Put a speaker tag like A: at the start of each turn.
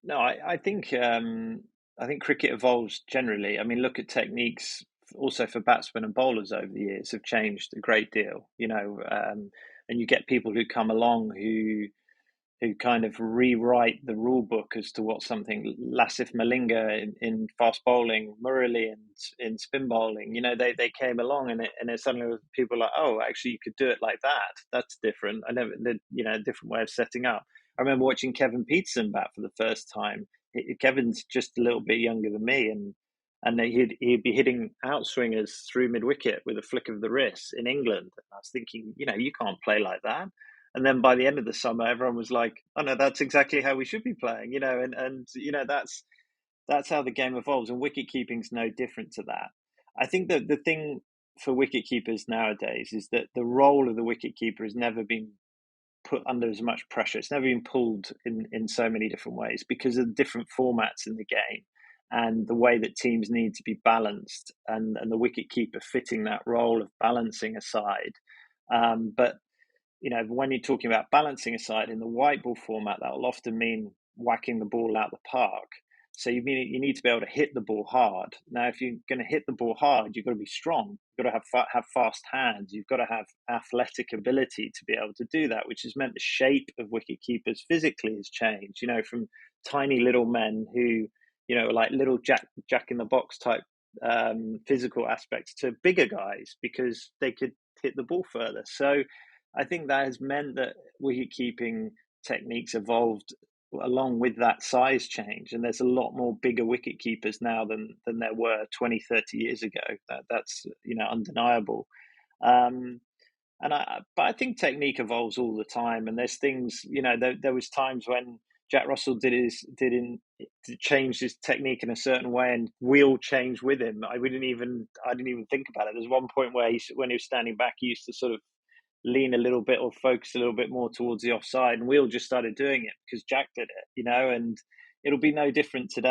A: No, I think cricket evolves generally. I mean, look at techniques also for batsmen and bowlers over the years have changed a great deal. And you get people who come along who kind of rewrite the rule book as to what something Lasif Malinga in fast bowling, Murali in spin bowling. They came along and it suddenly was people like, oh, actually you could do it like that. That's different. I never did, a different way of setting up. I remember watching Kevin Peterson bat for the first time. Kevin's just a little bit younger than me, and he'd be hitting outswingers through mid wicket with a flick of the wrist in England. And I was thinking, you can't play like that. And then by the end of the summer, everyone was like, "Oh no, that's exactly how we should be playing," and that's how the game evolves. And wicket keeping's no different to that. I think that the thing for wicket keepers nowadays is that the role of the wicket keeper has never been put under as much pressure. It's never been pulled in so many different ways because of the different formats in the game and the way that teams need to be balanced, and the wicket keeper fitting that role of balancing a side. But when you're talking about balancing a side in the white ball format, that will often mean whacking the ball out the park. So you need to be able to hit the ball hard. Now, if you're going to hit the ball hard, you've got to be strong. You've got to have fast hands. You've got to have athletic ability to be able to do that, which has meant the shape of wicket keepers physically has changed. From tiny little men who, like little Jack in the box type physical aspects to bigger guys because they could hit the ball further. So I think that has meant that wicket keeping techniques evolved along with that size change, and there's a lot more bigger wicket keepers now than there were 20, 30 years ago. That's undeniable. um, but I think technique evolves all the time, and there's things, there was times when Jack Russell changed his technique in a certain way, and we'll change with him. I didn't even think about it. There's one point where when he was standing back, he used to sort of lean a little bit or focus a little bit more towards the offside, and we all just started doing it because Jack did it, and it'll be no different today.